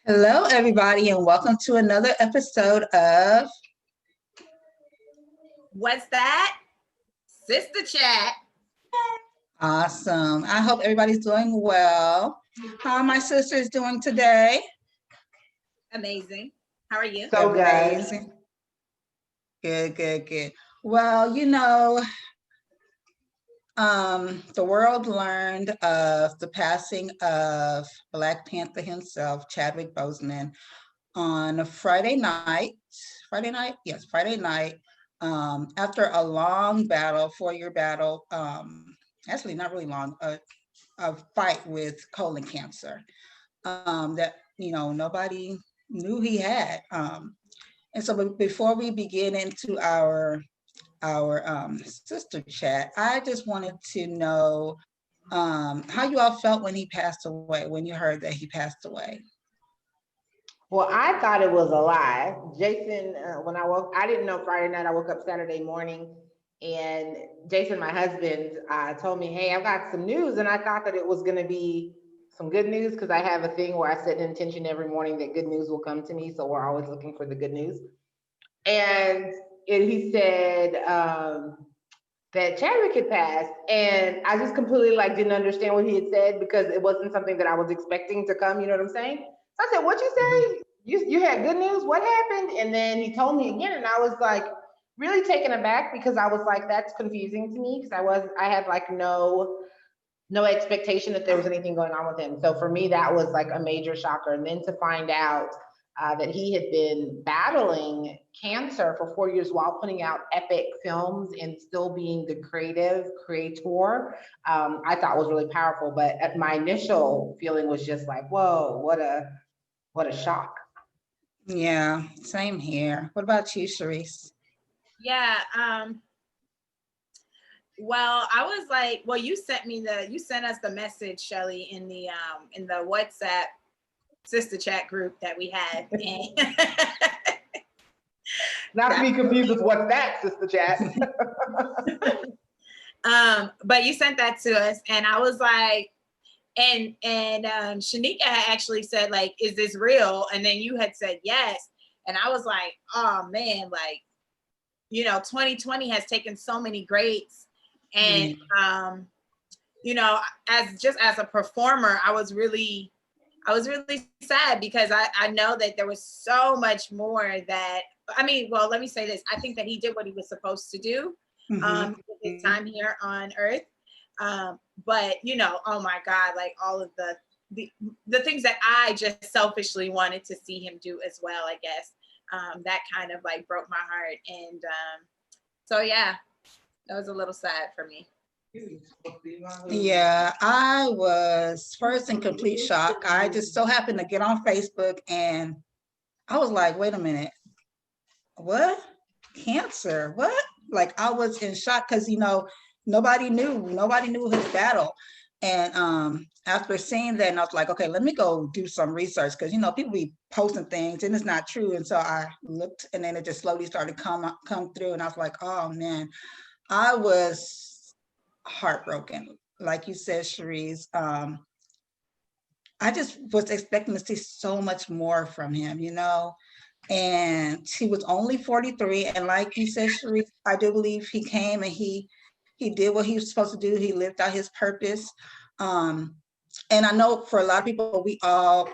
Hello, everybody, and welcome to another episode of What's that? Sister Chat. Awesome. I hope everybody's doing well. How are my sisters doing today? Amazing. How are you? So Amazing. Good. Well, the world learned of the passing of Black Panther himself, Chadwick Boseman, on Friday night. Friday night? Yes, Friday night. After a long battle, 4-year battle, actually not really long, a fight with colon cancer that, nobody knew he had. And so before we begin into our sister chat, I just wanted to know how you all felt when he passed away, when you heard that he passed away. Well, I thought it was a lie. Jason, when I woke, I didn't know Friday night. I woke up Saturday morning, and Jason, my husband, told me, "Hey, I've got some news," and I thought that it was going to be some good news because I have a thing where I set an intention every morning that good news will come to me. So we're always looking for the good news. And he said that Chadwick had passed, and I just completely didn't understand what he had said because it wasn't something that I was expecting to come. You know what I'm saying? So I said, "What you say? You had good news? What happened?" And then he told me again, and I was like really taken aback because I was like, "That's confusing to me," because I had no expectation that there was anything going on with him. So for me, that was like a major shocker. And then to find out that he had been battling cancer for 4 years while putting out epic films and still being the creator, I thought was really powerful. But my initial feeling was just like, whoa, what a shock. Yeah, same here. What about you, Sharice? Yeah. Well, I was like, well, you sent us the message, Shelly, in the WhatsApp sister chat group that we had. Not to be confused with what's that, sister chat. But you sent that to us, and I was like, and Shanika had actually said, like, is this real? And then you had said yes. And I was like, oh man, 2020 has taken so many greats. And as a performer, I was really sad because I know that there was so much more that, well, let me say this. I think that he did what he was supposed to do with his time here on Earth. But oh my God, like all of the things that I just selfishly wanted to see him do as well, I guess. That kind of like broke my heart. And so yeah, that was a little sad for me. Yeah, I was first in complete shock. I just so happened to get on Facebook and I was like, wait a minute, what? Cancer? What? Like I was in shock because nobody knew his battle. And after seeing that, and I was like, okay, let me go do some research because people be posting things and it's not true. And so I looked, and then it just slowly started come through, and I was like, oh man, I was heartbroken. Like you said, Cherise, I just was expecting to see so much more from him, and he was only 43. And like you said, Cherise, I do believe he came and he did what he was supposed to do. He lived out his purpose. And I know for a lot of people, we all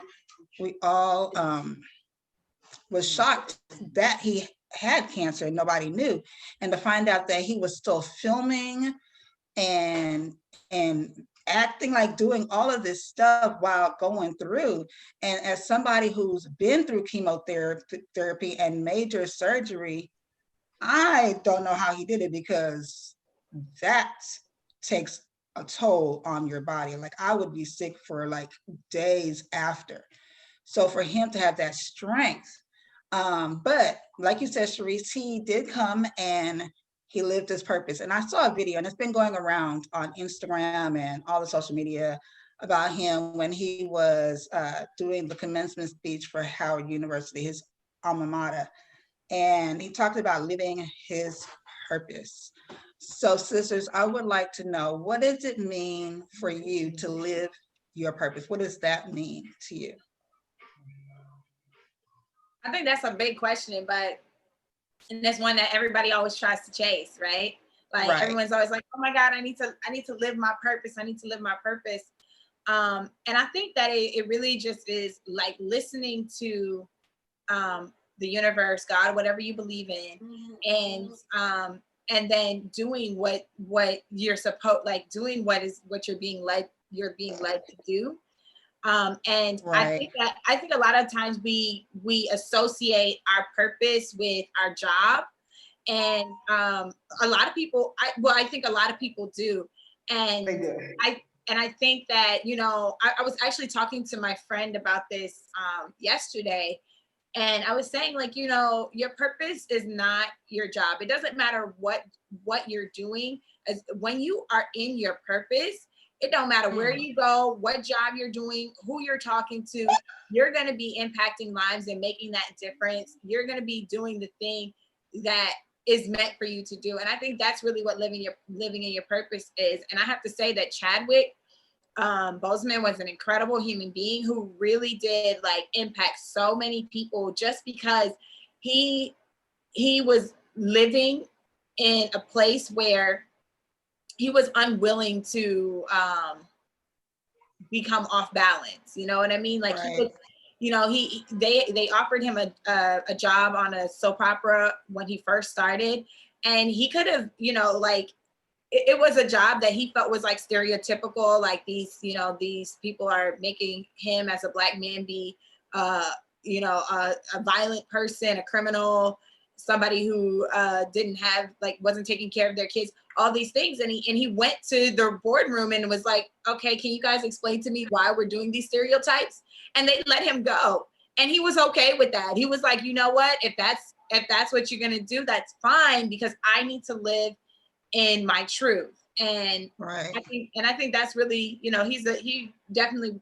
was shocked that he had cancer and nobody knew. And to find out that he was still filming and acting, like doing all of this stuff while going through. And as somebody who's been through chemotherapy and major surgery, I don't know how he did it, because that takes a toll on your body. Like I would be sick for like days after. So for him to have that strength, but like you said, Sharice, he did come and he lived his purpose. And I saw a video, and it's been going around on Instagram and all the social media about him when he was doing the commencement speech for Howard University, his alma mater. And he talked about living his purpose. So sisters, I would like to know, what does it mean for you to live your purpose? What does that mean to you? I think that's a big question, and that's one that everybody always tries to chase, right? Like Right. everyone's always like, oh my God, I need to live my purpose. I need to live my purpose. And I think that it really just is like listening to the universe, God, whatever you believe in, and then doing what you're supposed, like doing what you're being led to do. And Right. I think a lot of times we associate our purpose with our job, and a lot of people, I think a lot of people do, and They do. I think that, you know, I was actually talking to my friend about this yesterday, and I was saying, like, you know, your purpose is not your job. It doesn't matter what you're doing. As when you are in your purpose, it don't matter where you go, what job you're doing, who you're talking to, you're going to be impacting lives and making that difference. You're going to be doing the thing that is meant for you to do. And I think that's really what living in your purpose is. And I have to say that Chadwick Boseman was an incredible human being who really did like impact so many people, just because he was living in a place where he was unwilling to become off balance. You know what I mean? Like, Right. he was, you know, they offered him a job on a soap opera when he first started, and he could have, you know, like, it was a job that he felt was like stereotypical, like these, you know, these people are making him as a Black man be, you know, a violent person, a criminal, somebody who didn't have, like, wasn't taking care of their kids, all these things. And he went to the boardroom and was like, okay, can you guys explain to me why we're doing these stereotypes? And they let him go. And he was okay with that. He was like, you know what, if that's what you're gonna do, that's fine, because I need to live in my truth. And Right. I think that's really, you know, he definitely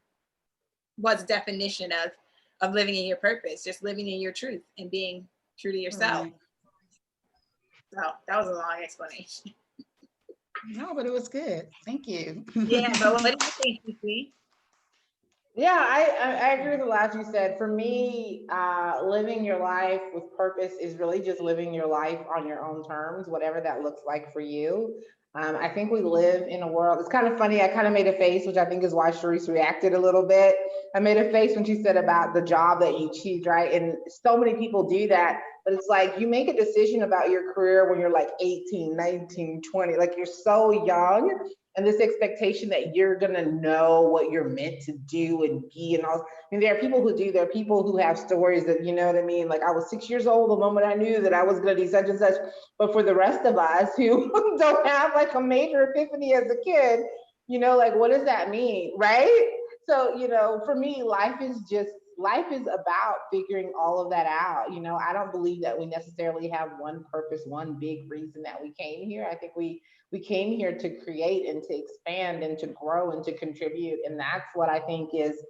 was a definition of living in your purpose, just living in your truth and being true to yourself. Right. So that was a long explanation. No, but it was good. Thank you. Yeah, but what do you think, Cece? Yeah, I agree with a lot you said. For me, living your life with purpose is really just living your life on your own terms, whatever that looks like for you. I think we live in a world, it's kind of funny, I kind of made a face, which I think is why Sharice reacted a little bit. I made a face when she said about the job that you choose, right? And so many people do that, but it's like you make a decision about your career when you're like 18, 19, 20, like you're so young, and this expectation that you're gonna know what you're meant to do and be and all. I mean, there are people who do, there are people who have stories that, you know what I mean? Like, I was 6 years old the moment I knew that I was gonna do such and such. But for the rest of us who don't have like a major epiphany as a kid, you know, like, what does that mean, right? So, you know, for me, life is about figuring all of that out. You know, I don't believe that we necessarily have one purpose, one big reason that we came here. I think we came here to create and to expand and to grow and to contribute, and that's what I think is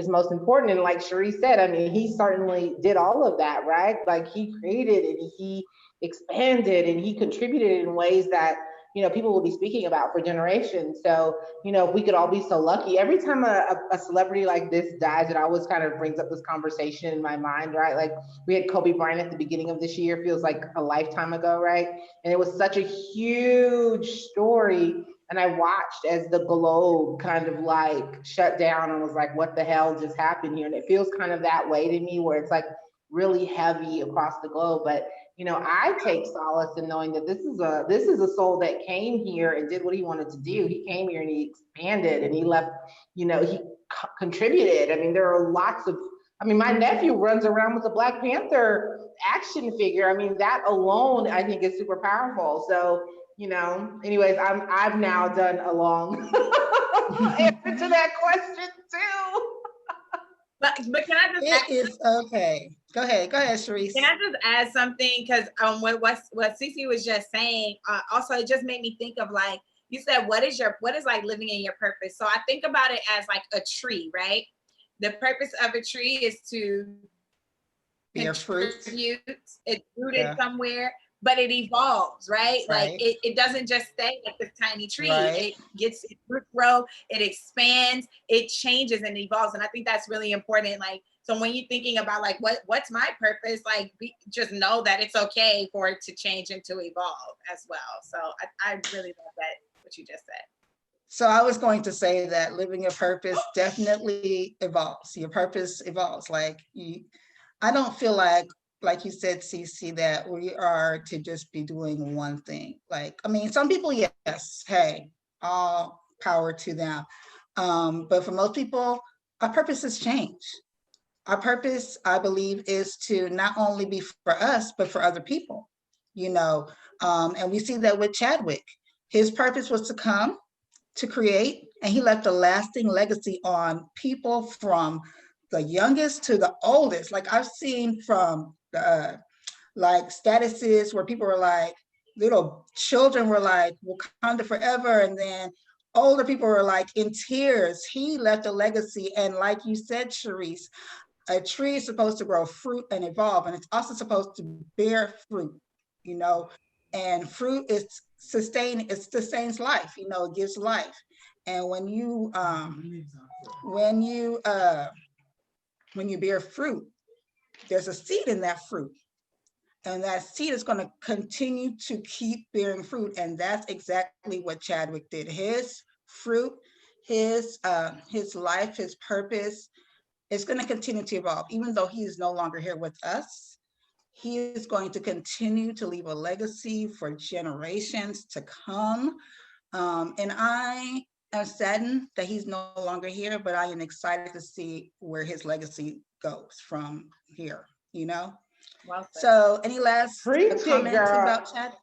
most important. And like Cherie said, I mean, he certainly did all of that, right? Like, he created and he expanded and he contributed in ways that, you know, people will be speaking about for generations. So, you know, if we could all be so lucky. Every time a celebrity like this dies, it always kind of brings up this conversation in my mind, right? Like, we had Kobe Bryant at the beginning of this year, feels like a lifetime ago, right? And it was such a huge story. And I watched as the globe kind of like shut down and was like, what the hell just happened here? And it feels kind of that way to me, where it's like really heavy across the globe. But, you know, I take solace in knowing that this is a soul that came here and did what he wanted to do. He came here and he expanded and he left, you know, he contributed. I mean, there are lots of, I mean, my nephew runs around with a Black Panther action figure. I mean, that alone, I think, is super powerful. So, you know, anyways, I've now done a long answer to that question too. But can I just It is okay. Go ahead, Sharice. Can I just add something? Because what Cece was just saying, also it just made me think of, like, you said, what is like living in your purpose? So I think about it as like a tree, right? The purpose of a tree is to Bear fruit. It's rooted somewhere, but it evolves, right? Like, it doesn't just stay like this tiny tree. It gets its root grow, it expands, it changes and evolves. And I think that's really important. Like, So when you're thinking about like what's my purpose, like just know that it's okay for it to change and to evolve as well. So I really love that what you just said. So I was going to say that living your purpose definitely evolves. Your purpose evolves. I don't feel like you said, Cece, that we are to just be doing one thing. Like, I mean, some people, yes, hey, all power to them. But for most people, our purpose has changed. Our purpose, I believe, is to not only be for us, but for other people, you know. And we see that with Chadwick. His purpose was to come, to create, and he left a lasting legacy on people from the youngest to the oldest. Like I've seen from like statuses where people were like, little children were like, Wakanda forever, and then older people were like in tears. He left a legacy, and like you said, Sharice, a tree is supposed to grow fruit and evolve, and it's also supposed to bear fruit, you know, and fruit is it sustains life, you know, it gives life. And when you bear fruit, there's a seed in that fruit, and that seed is going to continue to keep bearing fruit. And that's exactly what Chadwick did. His fruit, his life, his purpose, it's going to continue to evolve. Even though he is no longer here with us, he is going to continue to leave a legacy for generations to come. And I am saddened that he's no longer here, but I am excited to see where his legacy goes from here, you know? Well said. So any last Preach it, comments girl. about Chad?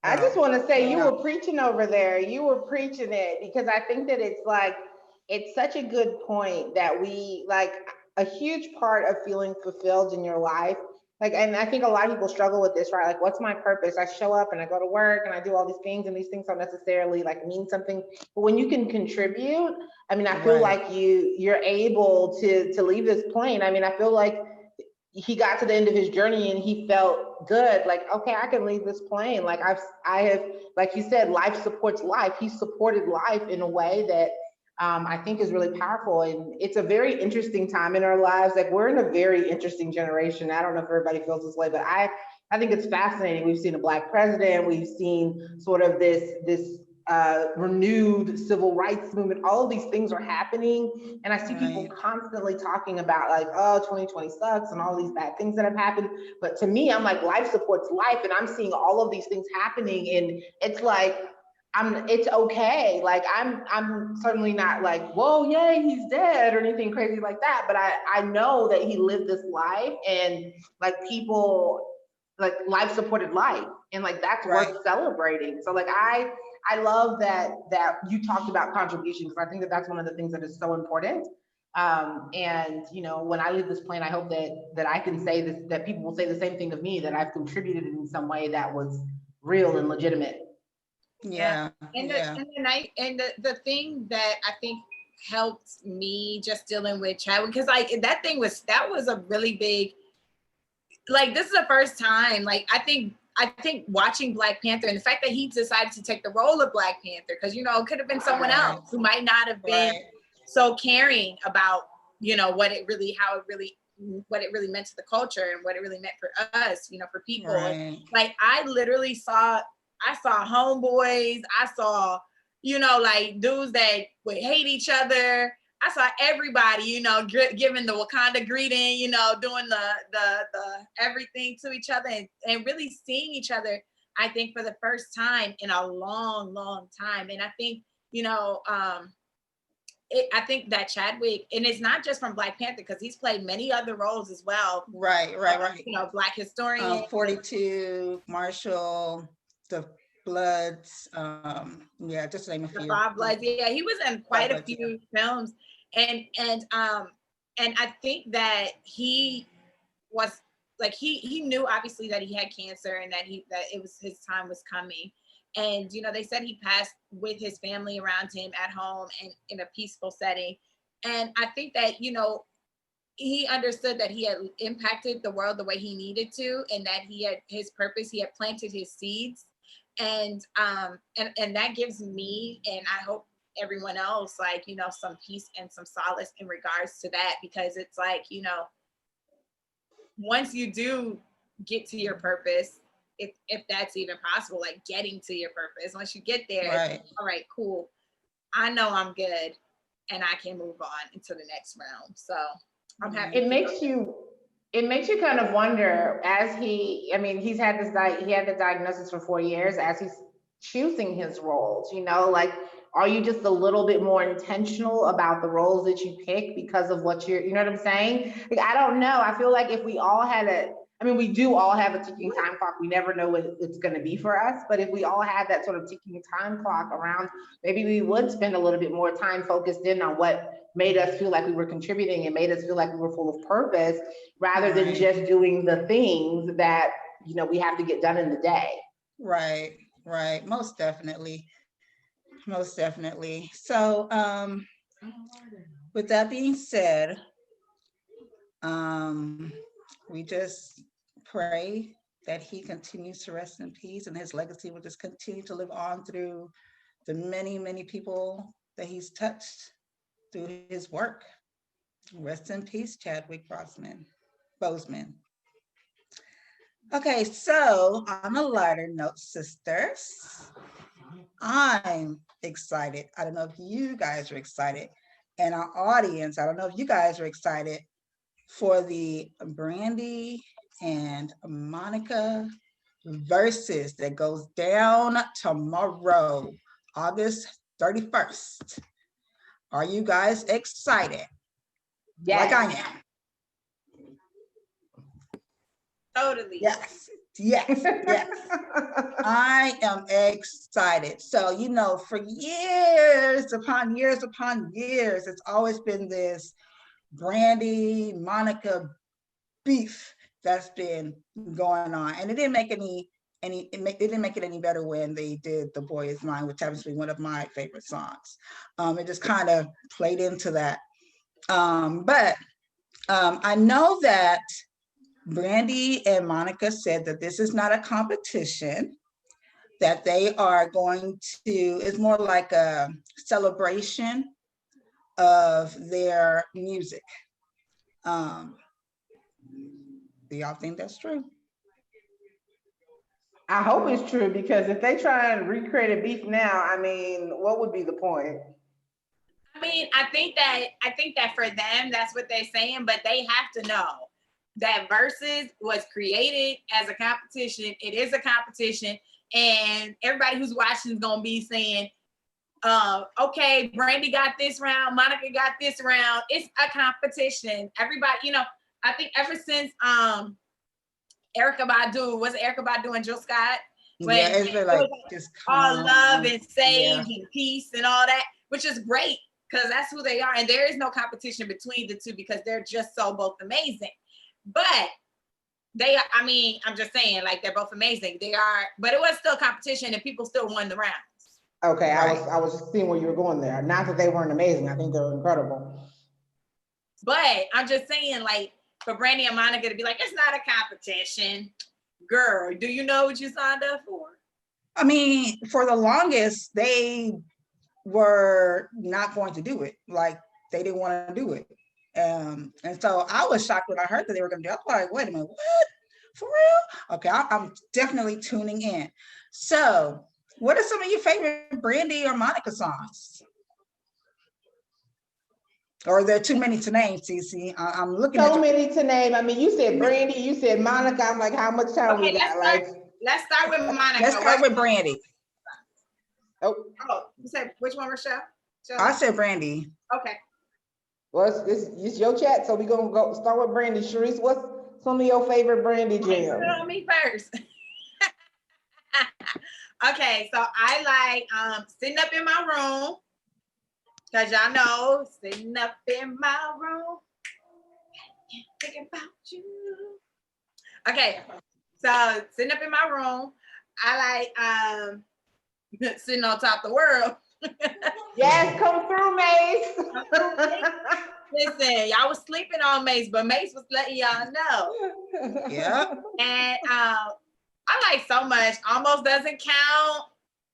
I just want to say you Yeah. were preaching over there. You were preaching it because I think that it's like, it's such a good point that we like a huge part of feeling fulfilled in your life. Like, and I think a lot of people struggle with this, right? Like, what's my purpose? I show up and I go to work and I do all these things, and these things don't necessarily like mean something. But when you can contribute, I mean, I feel Right. like you're able to leave this plane. I mean, I feel like he got to the end of his journey and he felt good, like, okay, I can leave this plane. Like I have, like you said, life supports life. He supported life in a way that I think is really powerful. And it's a very interesting time in our lives. Like, we're in a very interesting generation. I don't know if everybody feels this way, but I think it's fascinating. We've seen a Black president. We've seen sort of this renewed civil rights movement. All of these things are happening. And I see people constantly talking about like, oh, 2020 sucks and all these bad things that have happened. But to me, I'm like, life supports life. And I'm seeing all of these things happening. And it's like, it's okay. Like, I'm certainly not like, whoa, yay, he's dead or anything crazy like that. But I know that he lived this life, and like people, like life supported life. And like, that's worth celebrating. So like, I love that you talked about contributions. I think that that's one of the things that is so important. And you know, when I leave this plane, I hope that I can say this, that people will say the same thing of me, that I've contributed in some way that was real and legitimate. Yeah. And the thing that I think helped me just dealing with Chadwick, because like that was a really big, like, this is the first time, like, I think watching Black Panther, and the fact that he decided to take the role of Black Panther, because, you know, it could have been someone else who might not have been so caring about, you know, what it really meant to the culture and what it really meant for us, you know, for people. And, like, I saw homeboys, I saw, you know, like dudes that would hate each other. I saw everybody, you know, giving the Wakanda greeting, you know, doing the everything to each other, and really seeing each other, I think, for the first time in a long, long time. And I think, you know, I think that Chadwick, and it's not just from Black Panther, because he's played many other roles as well. Right. You know, Black historian. 42, Marshall, the Bloods, just to name a few. The Five Bloods, yeah, he was in quite a few films, and I think that he was like, he knew obviously that he had cancer, and that it was, his time was coming. And, you know, they said he passed with his family around him at home and in a peaceful setting. And I think that, you know, he understood that he had impacted the world the way he needed to, and that he had his purpose, he had planted his seeds. And that gives me, and I hope everyone else, like, you know, some peace and some solace in regards to that, because it's like, you know, once you do get to your purpose, if that's even possible, like getting to your purpose, once you get there, Right. all right, cool. I know I'm good and I can move on into the next realm. So I'm happy. It makes you kind of wonder, as I mean, he had the diagnosis for 4 years, as he's choosing his roles, you know, like, are you just a little bit more intentional about the roles that you pick because of what you know what I'm saying? Like, I don't know. I feel like if we all had we do all have a ticking time clock. We never know what it's going to be for us. But if we all had that sort of ticking time clock around, maybe we would spend a little bit more time focused in on what made us feel like we were contributing and made us feel like we were full of purpose, rather than just doing the things that, you know, we have to get done in the day. Right. Most definitely. So, with that being said, we just pray that he continues to rest in peace and his legacy will just continue to live on through the many, many people that he's touched through his work. Rest in peace, Chadwick Boseman. Okay, so on a lighter note, sisters, I'm excited. I don't know if you guys are excited. And our audience, I don't know if you guys are excited for the Brandy and Monica Verzuz that goes down tomorrow, August 31st. Are you guys excited? Yes. Like I am. Totally. Yes. I am excited. So, you know, for years upon years, it's always been this Brandy, Monica beef that's been going on. And it didn't make it didn't make it any better when they did The Boy Is Mine, which happens to be one of my favorite songs. It just kind of played into that. But I know that Brandy and Monica said that this is not a competition, that they are going to, it's more like a celebration of their music. Do y'all think that's true? I hope it's true, because if they try and recreate a beef now, I mean, what would be the point? I mean, I think that for them, that's what they're saying, but they have to know that Verzuz was created as a competition. It is a competition, and everybody who's watching is gonna be saying, okay, Brandy got this round, Monica got this round. It's a competition. Everybody, you know, I think ever since Erykah Badu and Jill Scott, when Yeah, it's been like just all love and sage and peace and all that, which is great, because that's who they are. And there is no competition between the two, because they're just so both amazing. But I mean, I'm just saying, like, they're both amazing. They are, but it was still competition and people still won the rounds. Okay, right. I was just seeing where you were going there. Not that they weren't amazing. I think they were incredible. But I'm just saying, like, for Brandy and Monica to be like, it's not a competition. Girl, do you know what you signed up for? I mean, for the longest, they were not going to do it. Like, they didn't want to do it. And so I was shocked when I heard that they were going to do it. I was like, wait a minute, what? For real? Okay, I'm definitely tuning in. So, what are some of your favorite Brandy or Monica songs? Or are there too many to name, Cece? I'm looking at so many to name. I mean, you said Brandy, you said Monica. I'm like, how much time we got? Let's start with Monica. Let's start with Brandy. Oh, you said which one, Rochelle? I said Brandy. Okay. Well, it's your chat, so we're gonna go start with Brandy. Sharice, what's some of your favorite Brandy jams? Put it on me first. Okay, so I like Sitting Up in My Room, because y'all know, sitting up in my room, thinking about you. Okay, so Sitting Up in My Room, I like Sitting on Top of the World. Yes, come through, Mace. Listen, y'all was sleeping on Mace, but Mace was letting y'all know. Yeah. And I like so much. Almost Doesn't Count.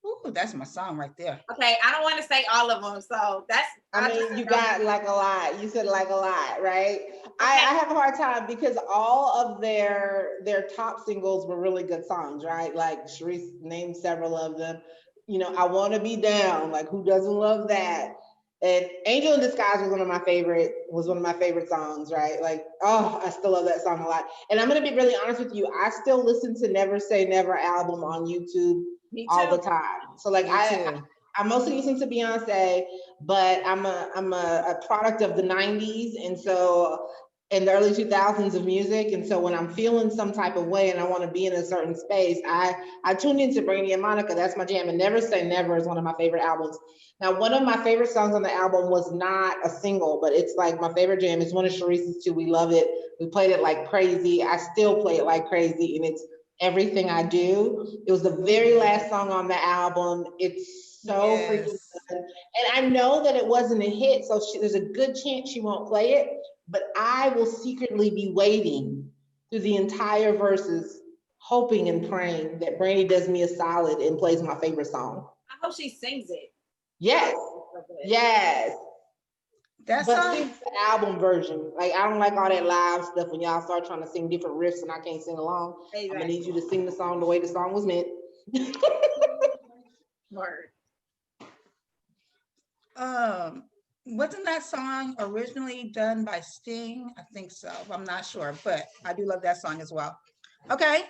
Ooh, that's my song right there. Okay, I don't want to say all of them, so that's. I mean, you got like a lot. You said like a lot, right? I have a hard time because all of their top singles were really good songs, right? Like Sharice named several of them. You know, I Want to Be Down. Like, who doesn't love that? And Angel in Disguise was one of my favorite songs, right? Like, oh, I still love that song a lot. And I'm gonna be really honest with you. I still listen to Never Say Never album on YouTube all the time. So like I mostly listen to Beyonce, but I'm a product of the 90s. And so in the early 2000s of music. And so when I'm feeling some type of way and I want to be in a certain space, I tune into Brandy and Monica. That's my jam. And Never Say Never is one of my favorite albums. Now, one of my favorite songs on the album was not a single, but it's like my favorite jam. It's one of Sharice's too. We love it. We played it like crazy. I still play it like crazy, and it's Everything I Do. It was the very last song on the album. It's so freaking good. And I know that it wasn't a hit, so there's a good chance she won't play it, but I will secretly be waiting through the entire verses, hoping and praying that Brandy does me a solid and plays my favorite song. I hope she sings it. Yes. Yes. That's the album version. Like, I don't like all that live stuff when y'all start trying to sing different riffs and I can't sing along. Exactly. I'm gonna need you to sing the song the way the song was meant. Word. Wasn't that song originally done by Sting? I think so. I'm not sure, but I do love that song as well. Okay,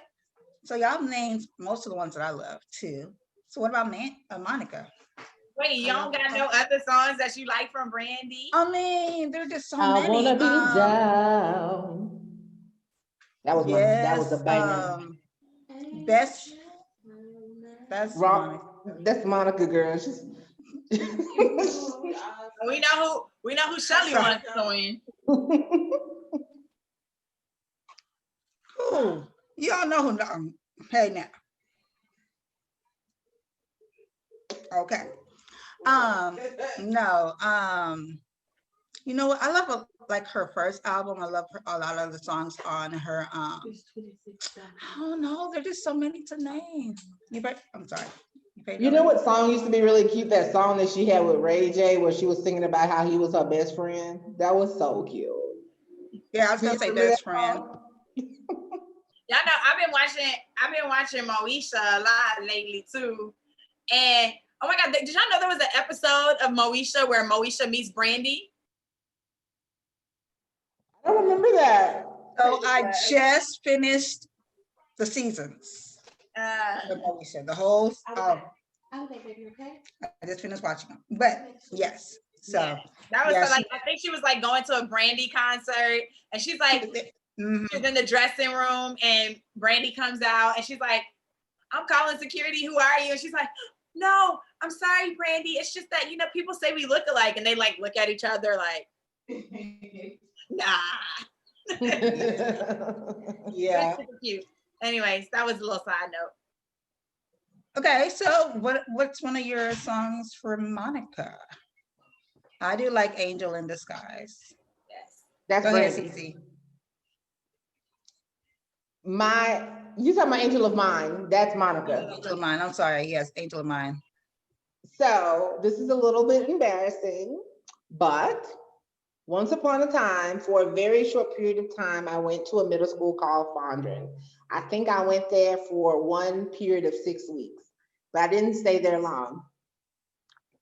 so y'all named most of the ones that I love too. So what about Monica? Wait, you don't got no other songs that you like from Brandy? I mean, there's just so many. I wanna be down. That was that was a banger. That's Monica. That's Monica, girl. we know who Shelly wants to win. Who? Y'all know who. Hey now. Okay. No. You know what? I love like her first album. I love a lot of the songs on her. I don't know. There's just so many to name. I'm sorry. You know what song used to be really cute? That song that she had with Ray J, where she was singing about how he was her best friend. That was so cute. Yeah, I was gonna say best friend. Y'all know I've been watching Moesha a lot lately too, and oh my God, did y'all know there was an episode of Moesha where Moesha meets Brandy? I don't remember that. So I just finished the seasons. The whole. Okay, baby, okay? I just finished watching them, but yes. So yeah. That was so, like I think she was like going to a Brandy concert, and she's like, she's in the dressing room, and Brandy comes out, and she's like, "I'm calling security. Who are you?" And she's like, "No, I'm sorry, Brandy. It's just that people say we look alike," and they like look at each other like, "Nah." Yeah. Super cute. Anyways, that was a little side note. Okay, so what's one of your songs for Monica? I do like Angel in Disguise. Yes. That's Brandy. You talking about Angel of Mine? That's Monica. Angel of Mine. I'm sorry. Yes, Angel of Mine. So this is a little bit embarrassing, but once upon a time, for a very short period of time, I went to a middle school called Fondren. I think I went there for one period of 6 weeks, but I didn't stay there long.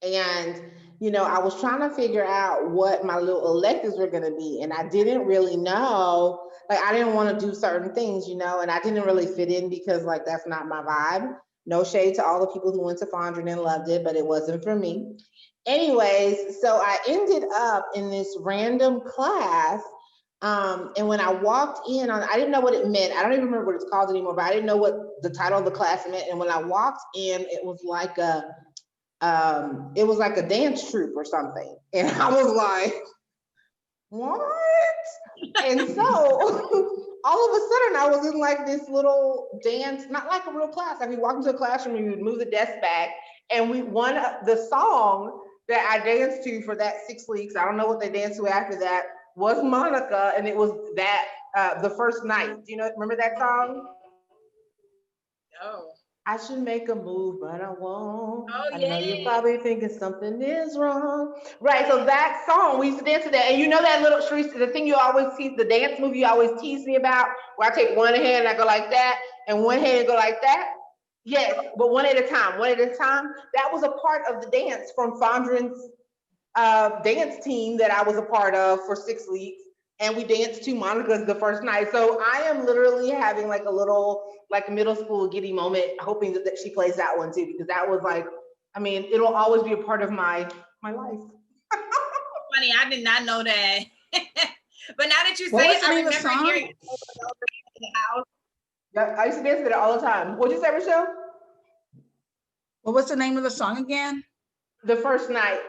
And, I was trying to figure out what my little electives were going to be. And I didn't really know, like, I didn't want to do certain things, and I didn't really fit in because like, that's not my vibe. No shade to all the people who went to Fondren and loved it, but it wasn't for me. Anyways, so I ended up in this random class. And when I walked in, I didn't know what it meant. I don't even remember what it's called anymore, but I didn't know what the title of the class meant. And when I walked in, it was like a dance troupe or something. And I was like, what? And so all of a sudden I was in like this little dance, not like a real class. Like we walked into a classroom and we would move the desk back, and the song that I danced to for that 6 weeks, I don't know what they danced to after that, was Monica, and it was that the first night. Do you remember that song? Oh. I should make a move, but I won't. Oh I know you're yeah. probably thinking something is wrong. Right, so that song, we used to dance to that. And you know that little street, the thing you always tease, the dance move you always tease me about, where I take one hand and I go like that, and one hand and go like that? Yes, but one at a time, one at a time. That was a part of the dance from Fondren's dance team that I was a part of for 6 weeks, and we danced to Monica's the first night. So I am literally having like a little like middle school giddy moment, hoping that she plays that one too, because that was like, I mean, it'll always be a part of my life. Funny, I did not know that. But now that you say What was it, the I name of the remember hearing song? it over and over in the house. Yeah, I used to dance to that all the time. What'd you say, Michelle? What was the name of the song again? The first night.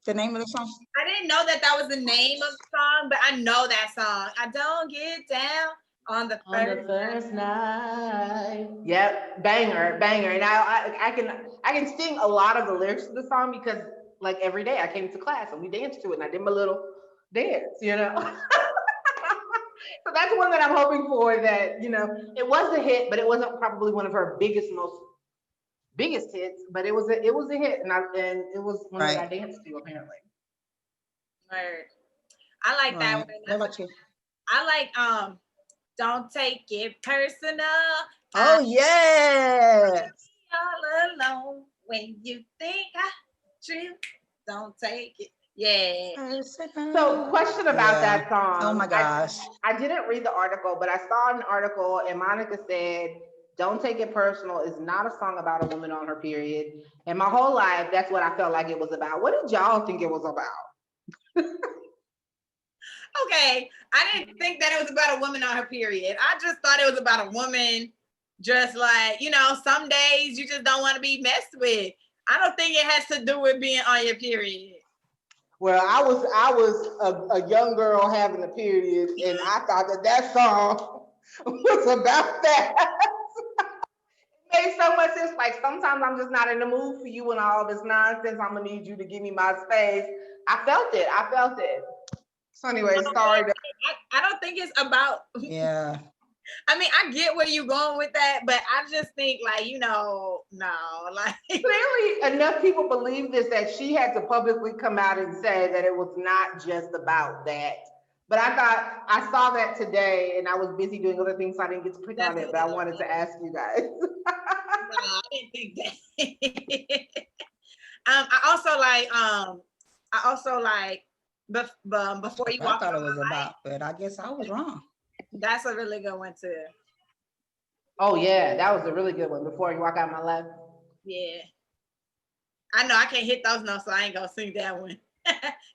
The name of the song? I didn't know that that was the name of the song, but I know that song. I don't get down on the first Night. Yep, banger, banger. And I can sing a lot of the lyrics to the song because like every day I came to class and we danced to it and I did my little dance, you know. So that's one that I'm hoping for, that, you know, it was a hit, but it wasn't probably one of her biggest hits, but it was a hit, and it was one that I danced to apparently. word. I like that Right. one. What about you? I like don't take it personal. Oh, yes. All alone when you think I true. Don't take it. Yeah. So, question about Yeah. that song. Oh my gosh. I didn't read the article, but I saw an article and Monica said, "Don't take it personal" is not a song about a woman on her period. And my whole life, that's what I felt like it was about. What did y'all think it was about? Okay. I didn't think that it was about a woman on her period. I just thought it was about a woman, just like, you know, some days you just don't want to be messed with. I don't think it has to do with being on your period. Well, I was a young girl having a period, and I thought that song was about that. It made so much sense. Like, sometimes I'm just not in the mood for you and all this nonsense. I'm gonna need you to give me my space. I felt it. I felt it. So anyway, sorry. I don't think it's about. Yeah. I mean, I get where you're going with that, but I just think, like, you know, no, like. Clearly, enough people believe this that she had to publicly come out and say that it was not just about that. But I thought I saw that today, and I was busy doing other things, so I didn't get to click on it. But I wanted to ask you guys. No, I didn't think that. I also like before you I walk thought it out was my life. about, but I guess I was wrong. That's a really good one too. Oh yeah, that was a really good one. Before you walk out my life. Yeah. I know I can't hit those notes, so I ain't gonna sing that one.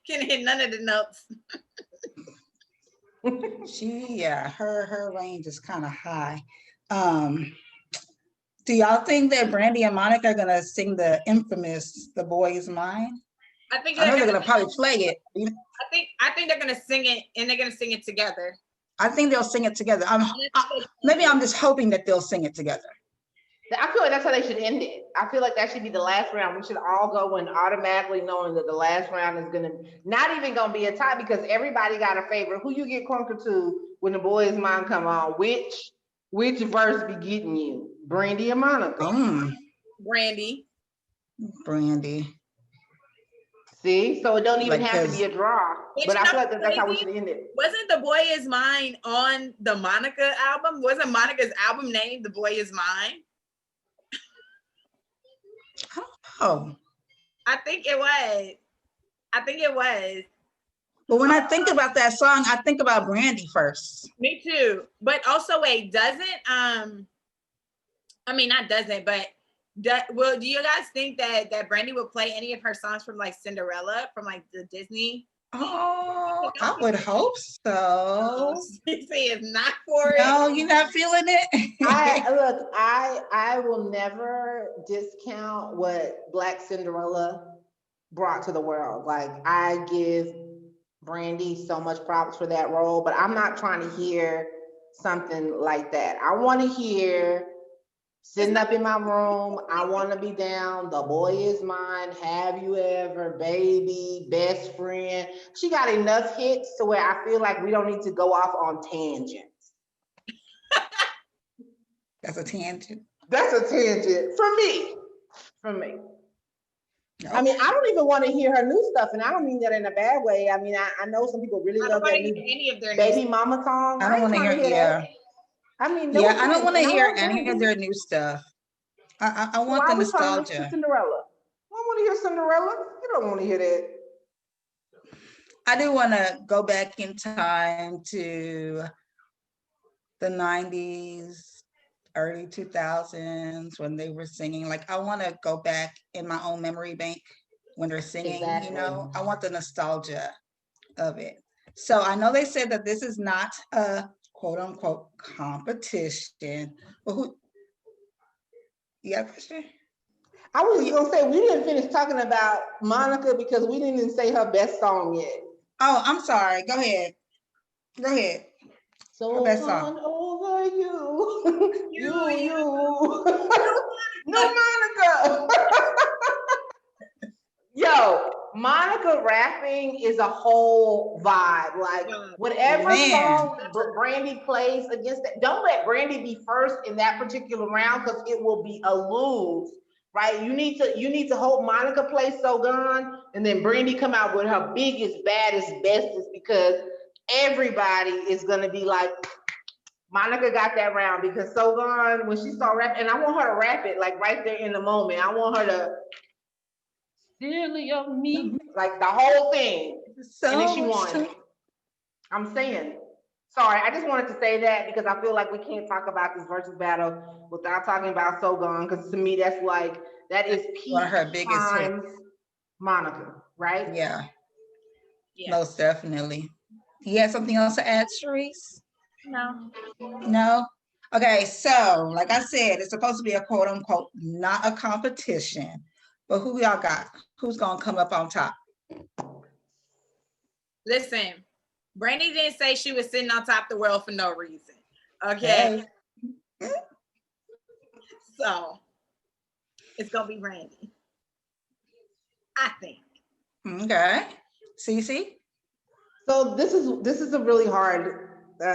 Can't hit none of the notes. Her range is kind of high. Do y'all think that Brandy and Monica are gonna sing the infamous "The Boy Is Mine"? I think I know they're they're gonna probably play it. I think they're gonna sing it, and they're gonna sing it together. I think they'll sing it together. Maybe I'm just hoping that they'll sing it together. I feel like that's how they should end it. I feel like that should be the last round. We should all go in automatically knowing that the last round is gonna not even gonna be a tie, because everybody got a favorite. Who you get conquered to when The Boy Is Mine come on? Which verse be getting you? Brandy or Monica? Brandy. Brandy. See, so it don't even Like, have to be a draw. But I feel like that's how we should end it. Wasn't The Boy Is Mine on the Monica album? Wasn't Monica's album named The Boy Is Mine? Oh. I think it was. But when I think about that song, I think about Brandy first. Me too. But also, wait, doesn't I mean, not doesn't, but do you guys think that Brandy will play any of her songs from like Cinderella, from like the Disney? Oh, I would hope so. Stacey is not for it. No, you're not feeling it? I will never discount what Black Cinderella brought to the world. Like, I give Brandy so much props for that role, but I'm not trying to hear something like that. I want to hear sitting up in my room, I want to be down, The Boy Is Mine, Have You Ever, Baby, Best Friend. She got enough hits to where I feel like we don't need to go off on tangents. That's a tangent. That's a tangent for me. For me. I mean, Okay. I don't even want to hear her new stuff, and I don't mean that in a bad way. I mean, I know some people really I don't love want that to hear new any of their new baby stuff. mama song. I I don't ain't want to trying hear, to hear yeah. that. I mean, no Yeah, I don't offense, want to and I hear love any of Brandy. their new stuff. I So want why the are we trying to listen to nostalgia. Cinderella? I don't want to hear Cinderella. You don't want to hear that. I do want to go back in time to the 90s, early 2000s when they were singing. Like, I want to go back in my own memory bank when they're singing, you Exactly. know, I want the nostalgia of it. So I know they said that this is not a quote unquote competition, but who, you got a question? I was just gonna say we didn't finish talking about Monica because we didn't even say her best song yet. Oh, I'm sorry. Go ahead. Go ahead. Her So best song. gone over you, You, you. No, Monica. Yo, Monica rapping is a whole vibe. Like whatever Man. song Brandy plays against that, don't let Brandy be first in that particular round because it will be a lose. Right? You need to hope Monica plays So Gone and then Brandy come out with her biggest, baddest, bestest because everybody is gonna be like, Monica got that round because So Gone, when she started rapping, and I want her to rap it like right there in the moment. I want her to silly of me, like the whole thing. And then So she much won. time. I'm saying. Sorry, I just wanted to say that because I feel like we can't talk about this versus battle without talking about So Gone, because to me that's like that is One peak of her biggest hits. times Monica, right? Yeah, Yeah. most definitely. You had something else to add, Sharice? No. No? Okay, so like I said, it's supposed to be a quote unquote, not a competition. But who y'all got? Who's gonna come up on top? Listen, Brandy didn't say she was sitting on top of the world for no reason. Okay. Hey. So it's gonna be Brandy. I think. Okay. Cece? So this is a really hard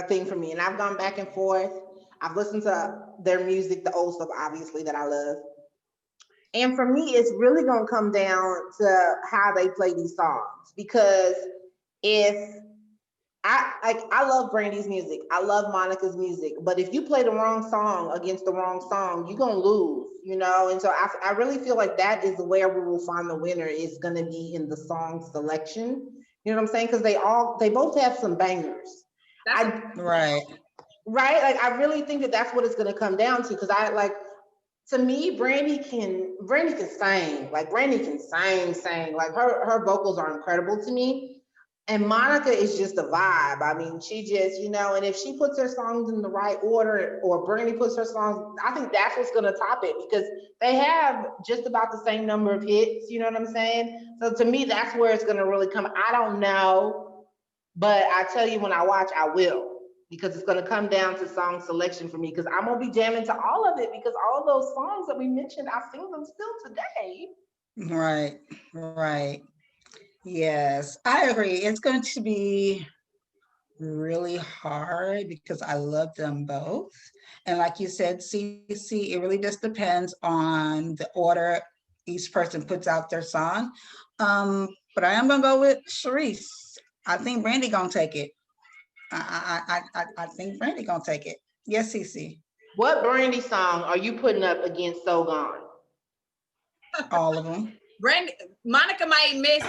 thing for me, and I've gone back and forth. I've listened to their music, the old stuff, obviously that I love. And for me, it's really gonna come down to how they play these songs because if I love Brandy's music, I love Monica's music, but if you play the wrong song against the wrong song, you're gonna lose, you know. And so I really feel like that is where we will find the winner is gonna be in the song selection. You know what I'm saying? Because they both have some bangers. Right. Right, like I really think that that's what it's gonna come down to because I like to me, Brandy can sing. Like Brandy can sing. Like her vocals are incredible to me. And Monica is just a vibe. I mean, she just, you know, and if she puts her songs in the right order or Brandy puts her songs, I think that's what's gonna top it because they have just about the same number of hits, you know what I'm saying? So to me, that's where it's gonna really come. I don't know, but I tell you when I watch, I will because it's going to come down to song selection for me because I'm going to be jamming to all of it because all of those songs that we mentioned, I sing them still today. Right. Right. Yes, I agree. It's going to be really hard because I love them both. And like you said, CC, it really just depends on the order each person puts out their song. But I am gonna go with Sharice. I think Brandy gonna take it. I think Brandy gonna take it. Yes, CC. What Brandy song are you putting up against So Gone? All of them. Brandy, Monica might miss.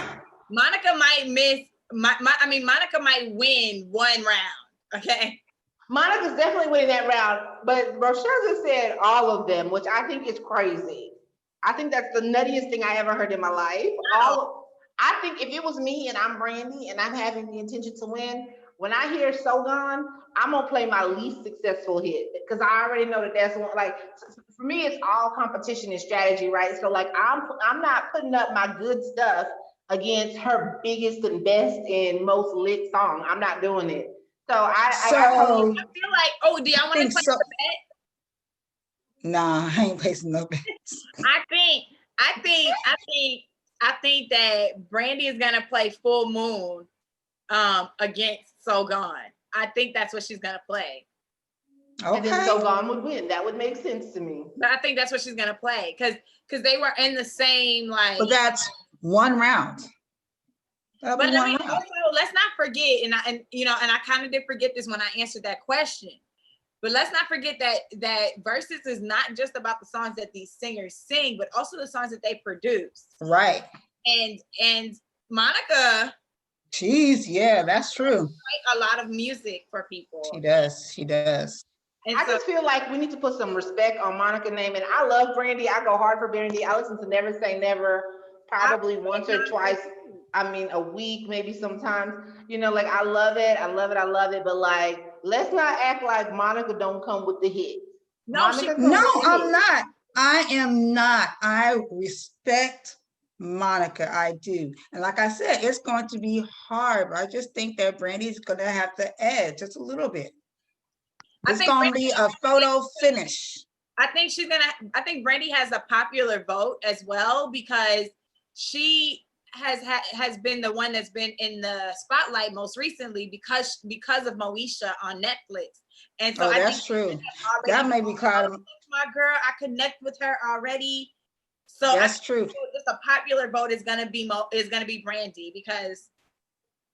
Monica might miss. Monica might win one round. Okay. Monica's definitely winning that round, but Rochelle said all of them, which I think is crazy. I think that's the nuttiest thing I ever heard in my life. I think if it was me and I'm Brandy and I'm having the intention to win, when I hear So Gone, I'm gonna play my least successful hit because I already know that that's one. Like for me, it's all competition and strategy, right? So like I'm not putting up my good stuff against her biggest and best and most lit song. I'm not doing it. So I So I feel like, oh, do y'all want to think play so. the bet? Nah, I ain't placing no bets. I think that Brandy is gonna play Full Moon against So Gone. I think that's what she's gonna play. And then So Okay. Gone would win. That would make sense to me. But I think that's what she's gonna play because they were in the same like. But that's one round. That'll But be I one mean, round. also, let's not forget, and I kind of did forget this when I answered that question. But let's not forget that Verzuz is not just about the songs that these singers sing, but also the songs that they produce. Right. And Monica Jeez, yeah, that's true. write a lot of music for people. She does. She does. And I so, just feel like we need to put some respect on Monica's name. And I love Brandy. I go hard for Brandy. I listen to Never Say Never probably once or twice. I mean, a week, maybe sometimes. You know, like I love it. I love it. I love it. But like, let's not act like Monica don't come with the hits. No, Monica comes No, with the I'm hits. not. I am not. I respect Monica. I do. And like I said, it's going to be hard, but I just think that Brandy's going to have to add just a little bit. It's going to be a photo finish. I think Brandy has a popular vote as well because she has been the one that's been in the spotlight most recently because of Moesha on Netflix. And so that's true. That may be clouding. My girl, I connect with her already. So that's true. Just a popular vote is gonna be Brandy because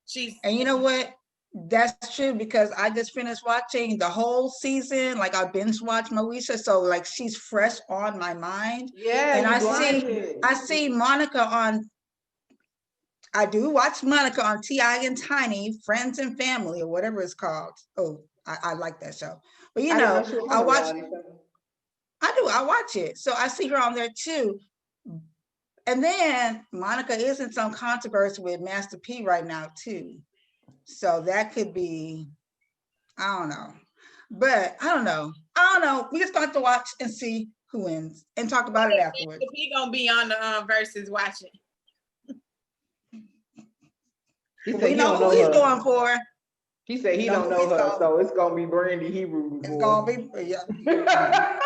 she's. And you know what? That's true because I just finished watching the whole season. Like I binge watched Moesha, so like she's fresh on my mind. Yeah, and I see Monica on. I do watch Monica on T.I. and Tiny, Friends and Family, or whatever it's called. Oh, I like that show. But you know, I watch. I watch it, so I see her on there too. And then Monica is in some controversy with Master P right now too. So that could be, I don't know. But I don't know. We just got to watch and see who wins and talk about it afterwards. He gonna be on the Verzuz watching. We know who he's going for. He said he don't know her, so it's gonna be Brandy he rooting for. It's gonna be, yeah.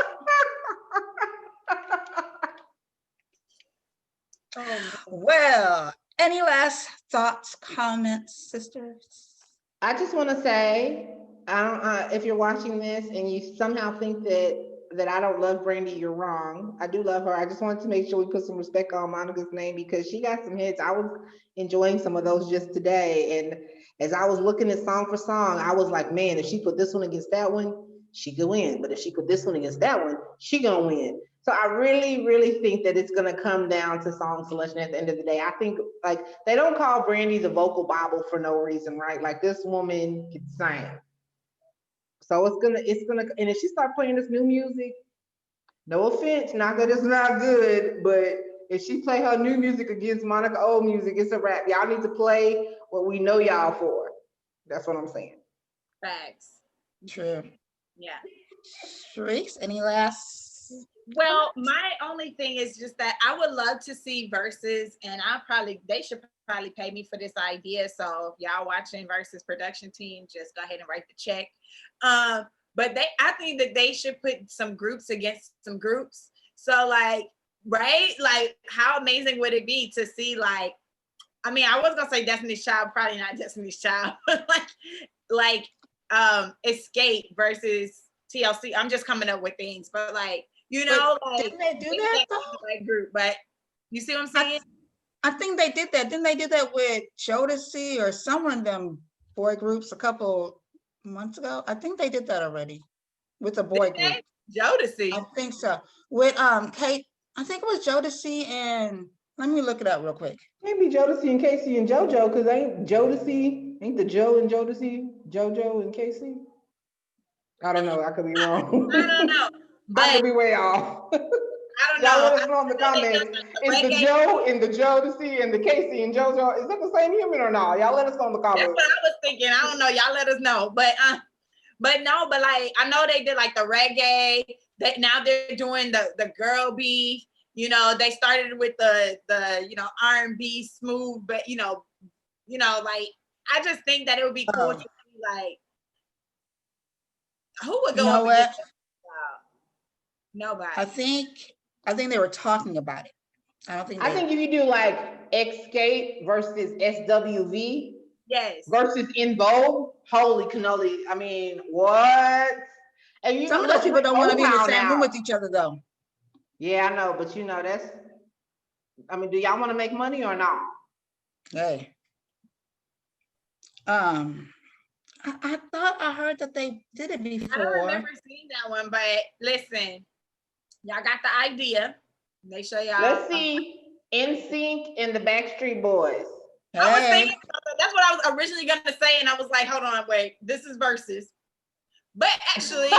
Well, any last thoughts, comments, sisters? I just want to say, if you're watching this and you somehow think that I don't love Brandy, you're wrong. I do love her. I just wanted to make sure we put some respect on Monica's name because she got some hits. I was enjoying some of those just today. And as I was looking at song for song, I was like, man, if she put this one against that one, she could win. But if she put this one against that one, she gonna win. So I really, really think that it's gonna come down to song selection at the end of the day. I think like they don't call Brandy the vocal Bible for no reason, right? Like this woman can sing. So it's gonna, and if she start playing this new music, no offense, not that it's not good, but if she play her new music against Monica old music, it's a wrap. Y'all need to play what we know y'all for. That's what I'm saying. Facts. True. Yeah. Sharice, any last? Well, my only thing is just that I would love to see Verzuz, and they should probably pay me for this idea. So if y'all watching Verzuz production team, just go ahead and write the check. But I think that they should put some groups against some groups. So like, right? Like how amazing would it be to see like, I mean, I was gonna say Destiny's Child, probably not Destiny's Child, but like Escape versus TLC. I'm just coming up with things, but like, you know, like didn't they do that though? Like group, but you see what I'm saying? I think they did that. Didn't they do that with Jodeci or someone of them boy groups a couple months ago? I think they did that already with a boy group. Jodeci. I think so. With Kate, I think it was Jodeci and let me look it up real quick. Maybe Jodeci and Casey and JoJo, because ain't the Joe and Jodeci, JoJo and Casey? I don't know. I could be wrong. I don't know. But I could be way off. I don't Y'all know. let us know in the comments. Is the Joe and the Jodeci and the Casey and JoJo, is that the same human or not? Y'all let us know in the comments. That's what I was thinking. I don't know. Y'all let us know. But no, but like I know they did like the reggae. That now they're doing the girl beef. You know, they started with the R&B smooth, but you know, like I just think that it would be cool to see like who would go you know up what? against nobody. I think they were talking about it. I think if you do like Escape versus SWV, yes, versus In Vogue, holy cannoli. I mean, what? And you Some of let's those people bring don't want to be in the O-Town same room out. with each other though. Yeah, I know, but that's, I mean, do y'all want to make money or not? Hey. I thought I heard that they did it I don't before. remember seeing that one, but listen, y'all got the idea. Make sure y'all. Let's see NSYNC and the Backstreet Boys. I was Hey, thinking that's what I was originally gonna say, and I was like, hold on, wait, this is Verzuz. But actually,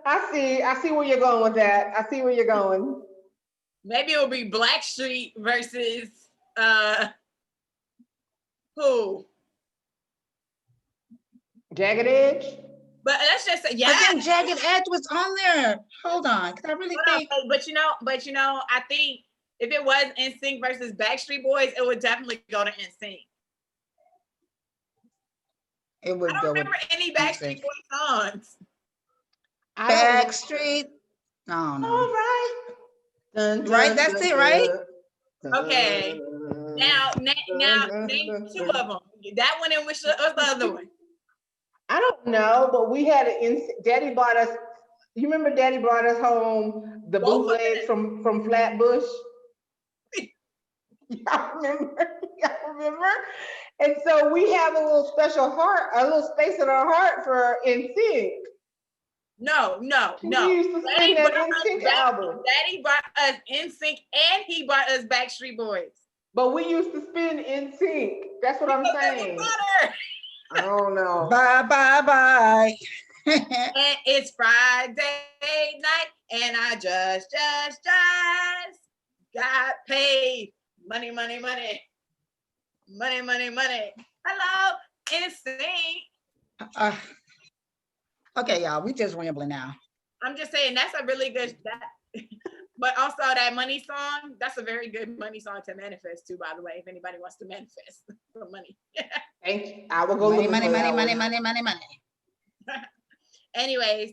I see where you're going with that. I see where you're going. maybe it will be Blackstreet versus who? Jagged Edge. But let's just say, I yeah. think Jagged Edge was on there. Hold on, because I really think But you know, I think if it was NSYNC versus Backstreet Boys, it would definitely go to NSYNC. it I would don't go with remember any Backstreet Boys songs. I don't Backstreet. I don't know. All right. Dun, dun, Right, that's dun, it, right? dun, Okay. Now dun, name dun, two dun. of them. That one and what's the other one? I don't know, but we had Daddy bought us. You remember Daddy brought us home the Both of bootlegs from Flatbush? Y'all remember? Y'all remember? And so we have a little special heart, a little space in our heart for NSYNC. No. We used to spin that NSYNC album. Daddy brought us NSYNC and he brought us Backstreet Boys. But we used to spin NSYNC. That's what I'm Because it was saying. better. I don't know. Bye, bye, bye. And it's Friday night, and I just got paid. Money. Hello, NSYNC. Okay, y'all, we just rambling now. I'm just saying that's a really good. But also that money song, that's a very good money song to manifest too. By the way, if anybody wants to manifest for money. Thank you. I will go Money, looking money, for money, that money, one. money, money, money. Anyways,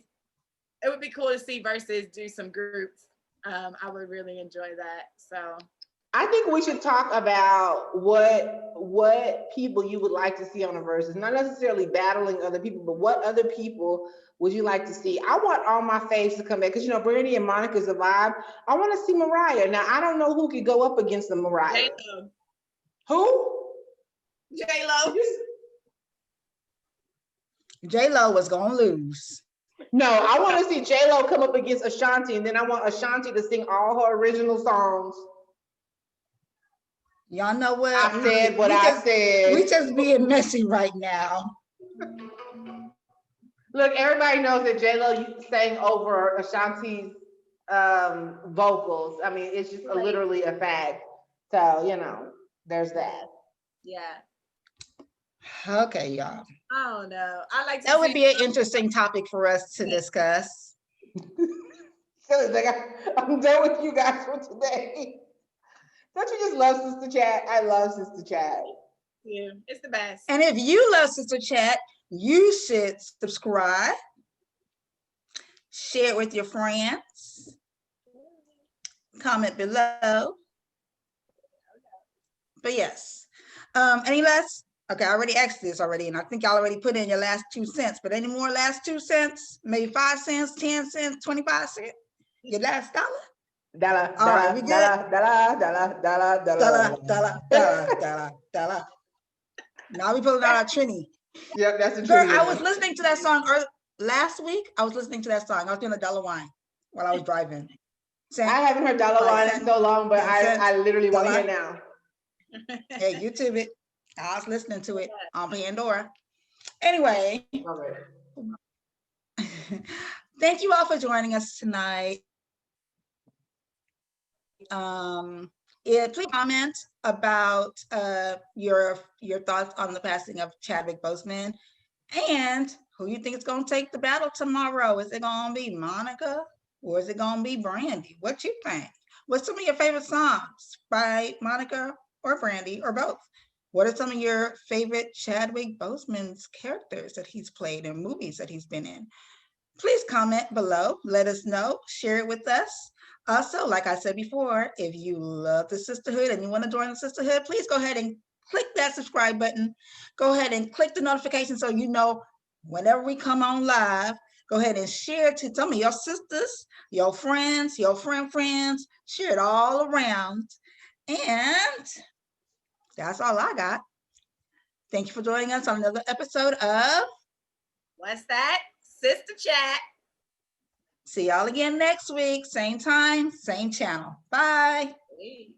it would be cool to see Verzuz do some groups. I would really enjoy that. So I think we should talk about what people you would like to see on the Verzuz. Not necessarily battling other people, but what other people would you like to see? I want all my faves to come back because Brandy and Monica's alive. I want to see Mariah. Now I don't know who could go up against the Mariah. J-Lo. Who? J-Lo. J-Lo was gonna lose. No, I want to see J-Lo come up against Ashanti, and then I want Ashanti to sing all her original songs. Y'all know what? I said what I said. We just being messy right now. Look, everybody knows that J-Lo sang over Ashanti's vocals. I mean, it's just literally a fact. So, there's that. Yeah. Okay, y'all. I don't know. I like to That would be an interesting topic for us to discuss. So like, I'm done with you guys for today. Don't you just love Sister Chat? I love Sister Chat. Yeah, it's the best. And if you love Sister Chat, you should subscribe, share it with your friends, comment below. But yes, any last? Okay, I already asked this already, and I think y'all already put in your last 2 cents. But any more last 2 cents? Maybe 5 cents, 10 cents, 25 cents? Your last dollar? Dollar, All right, we good? Dollar. Now we pulling out our Trini. Yep, that's a Girl, Trini. I was listening to that song last week. I was listening to that song. I was doing a dollar wine while I was driving. I haven't heard dollar wine in so long, but I literally want to hear now. Hey, YouTube it. I was listening to it on Pandora. Anyway, thank you all for joining us tonight. Please comment about your thoughts on the passing of Chadwick Boseman and who you think is going to take the battle tomorrow. Is it going to be Monica or is it going to be Brandy? What you think? What's some of your favorite songs by Monica or Brandy or both? What are some of your favorite Chadwick Boseman's characters that he's played in movies that he's been in? Please comment below, let us know, share it with us. Also, like I said before, if you love the sisterhood and you want to join the sisterhood, please go ahead and click that subscribe button. Go ahead and click the notification so you know whenever we come on live, go ahead and share it to some of your sisters, your friends, your friends, share it all around. And that's all I got. Thank you for joining us on another episode of What's that? Sister Chat. See y'all again next week. Same time, same channel. Bye. Hey.